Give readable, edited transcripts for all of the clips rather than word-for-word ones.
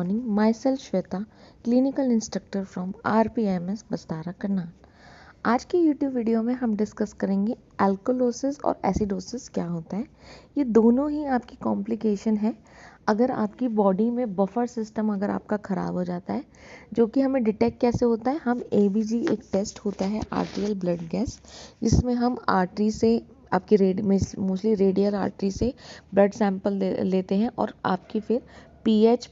morning. Myself Shweta, clinical instructor from RPMS बस्तारा Karnal. आज की YouTube video में हम डिस्कस करेंगे अल्कोलोसिस और एसिडोसिस क्या होता है। ये दोनों ही आपकी कॉम्प्लिकेशन है अगर आपकी बॉडी में बफर सिस्टम अगर आपका ख़राब हो जाता है, जो कि हमें डिटेक्ट कैसे होता है। हम ABG एक टेस्ट होता है आर्टेरियल ब्लड गैस, जिसमें हम आर्टरी से आपकी मोस्टली रेडियल आर्टरी से ब्लड सैंपल लेते हैं और आपकी फिर pH,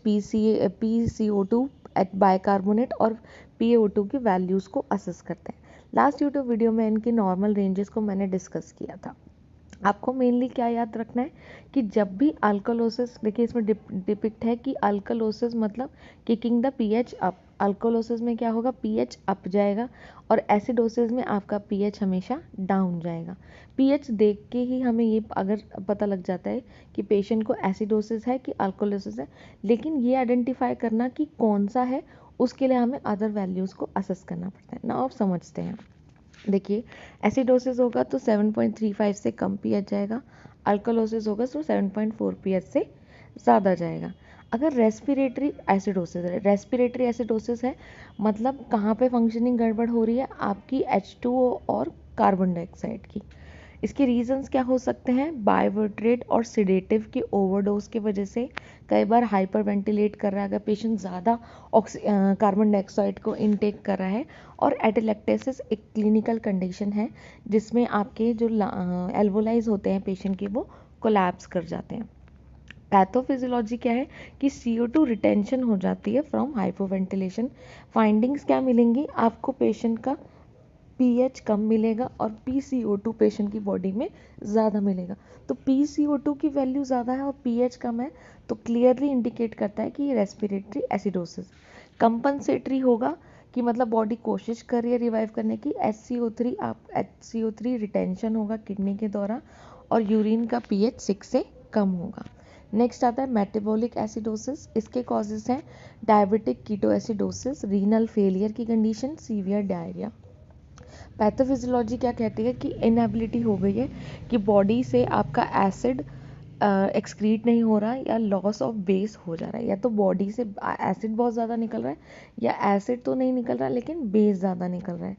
PCO2 बाइकार्बोनेट और PaO2 की वैल्यूज़ को असेस करते हैं। लास्ट यूट्यूब वीडियो में इनकी नॉर्मल रेंजेस को मैंने डिस्कस किया था। आपको मेनली क्या याद रखना है कि जब भी अल्कोलोसिस, देखिए इसमें डिपिक्ट है कि अल्कोलोसिस मतलब किकिंग द पीएच अप। अल्कोलोसिस में क्या होगा, पीएच अप जाएगा और एसिडोसिस में आपका पीएच हमेशा डाउन जाएगा। पीएच देख के ही हमें ये अगर पता लग जाता है कि पेशेंट को एसिडोसिस है कि अल्कोलोसिस है, लेकिन ये आइडेंटिफाई करना कि कौन सा है उसके लिए हमें अदर वैल्यूज़ को असेस करना पड़ता है ना। आप समझते हैं, देखिए एसिडोसिस होगा तो 7.35 से कम पीएच जाएगा, अल्कोलोसिस होगा तो 7.4 पीएच से ज़्यादा जाएगा। अगर रेस्पिरेटरी एसिडोसिस है मतलब कहाँ पे फंक्शनिंग गड़बड़ हो रही है, आपकी H2O और कार्बन डाइऑक्साइड की। इसके रीजंस क्या हो सकते हैं, बायवर्ट्रेट और सिडेटिव की ओवरडोज की वजह से। कई बार हाइपर वेंटिलेट कर रहा है अगर पेशेंट, ज़्यादा कार्बन डाइऑक्साइड को इनटेक कर रहा है। और एटेलेक्टेसिस एक क्लिनिकल कंडीशन है जिसमें आपके जो एल्वोलाइज होते हैं पेशेंट के, वो कोलैप्स कर जाते हैं। पैथोफिजियोलॉजी क्या है कि CO2 रिटेंशन हो जाती है फ्रॉम हाइपोवेंटिलेशन। फाइंडिंग्स क्या मिलेंगी आपको, पेशेंट का पीएच कम मिलेगा और PCO2 पेशेंट की बॉडी में ज़्यादा मिलेगा। तो PCO2 की वैल्यू ज़्यादा है और पीएच कम है तो क्लियरली इंडिकेट करता है कि ये रेस्पिरेटरी एसिडोसिस। कंपनसेटरी होगा कि मतलब बॉडी कोशिश कर रही है रिवाइव करने की। HCO3 रिटेंशन होगा किडनी के द्वारा और यूरिन का pH 6 से कम होगा। नेक्स्ट आता है मेटाबॉलिक एसिडोसिस। इसके कॉजेज हैं डायबिटिक कीटोएसिडोसिस, रीनल फेलियर की कंडीशन, सीवियर डायरिया। पैथोफिजियोलॉजी क्या कहती है कि इनएबिलिटी हो गई है कि बॉडी से आपका एसिड एक्सक्रीट नहीं हो रहा है या लॉस ऑफ बेस हो जा रहा है। या तो बॉडी से एसिड बहुत ज़्यादा निकल रहा है या एसिड तो नहीं निकल रहा लेकिन बेस ज़्यादा निकल रहा है।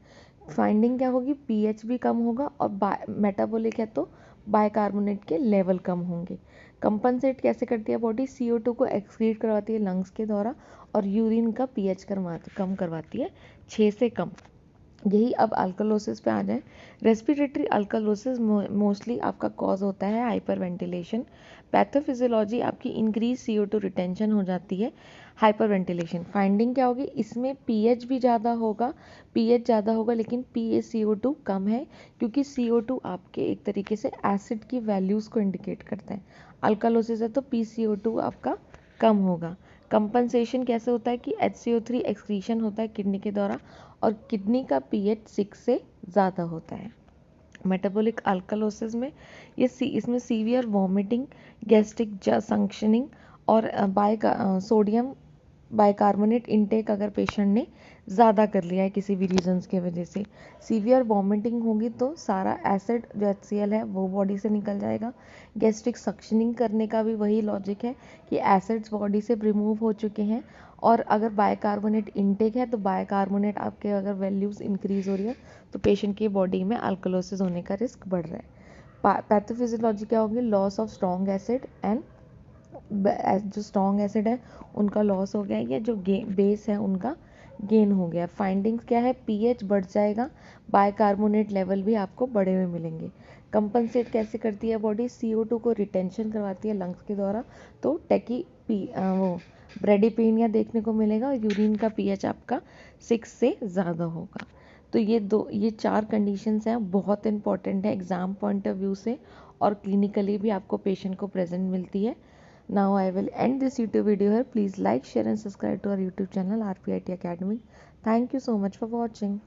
फाइंडिंग क्या होगी, पीएच भी कम होगा और मेटाबॉलिक है तो बाइकार्बोनेट के लेवल कम होंगे। कंपनसेट कैसे करती है बॉडी, CO2 को एक्सक्रीट करवाती है लंग्स के द्वारा और यूरिन का पीएच कम करवाती है 6 से कम। यही अब अल्कोलोसिस पे आ जाए। रेस्पिरेटरी अल्कोलोसिस मोस्टली आपका कॉज होता है हाइपर वेंटिलेशन। पैथोफिजियोलॉजी आपकी इंक्रीज CO2 रिटेंशन हो जाती है, हाइपर वेंटिलेशन। फाइंडिंग क्या होगी, इसमें पीएच भी ज़्यादा होगा, लेकिन PaCO2 कम है क्योंकि CO2 आपके एक तरीके से एसिड की वैल्यूज़ को इंडिकेट करता है। अल्कालोसिस है तो PaCO2 आपका कम होगा। कंपनसेशन कैसे होता है कि HCO3 एक्सक्रीशन होता है किडनी के द्वारा और किडनी का pH 6 से ज़्यादा होता है। मेटाबॉलिक अल्कालोसिस में इसमें सीवियर वॉमिटिंग, गैस्ट्रिक फंक्शनिंग और सोडियम बाइकार्बोनेट इनटेक अगर पेशेंट ने ज़्यादा कर लिया है किसी भी रीजंस के वजह से। सीवियर वॉमिटिंग होगी तो सारा एसिड जो HCl है वो बॉडी से निकल जाएगा। गैस्ट्रिक सक्शनिंग करने का भी वही लॉजिक है कि एसिड्स बॉडी से रिमूव हो चुके हैं और अगर बाइकार्बोनेट इनटेक है तो बाइकार्बोनेट आपके अगर वैल्यूज़ इंक्रीज हो रही है तो पेशेंट की बॉडी में अल्कोलोसिस होने का रिस्क बढ़ रहा है। पैथोफिजियोलॉजी क्या होगी, loss of strong acid and जो स्ट्रॉन्ग एसिड है उनका लॉस हो गया है या जो बेस है उनका गेन हो गया। फाइंडिंग्स क्या है, पीएच बढ़ जाएगा, बाइकार्बोनेट लेवल भी आपको बढ़े हुए मिलेंगे। कंपनसेट कैसे करती है बॉडी, CO2 को रिटेंशन करवाती है लंग्स के द्वारा तो वो ब्रेडिपेनिया देखने को मिलेगा और यूरिन का पीएच आपका 6 से ज़्यादा होगा। तो ये 4 कंडीशंस हैं, बहुत इंपॉर्टेंट है एग्ज़ाम पॉइंट ऑफ व्यू से और क्लिनिकली भी आपको पेशेंट को प्रेजेंट मिलती है। Now I will end this YouTube video here. Please like, share and subscribe to our YouTube channel RPIT Academy. Thank you so much for watching.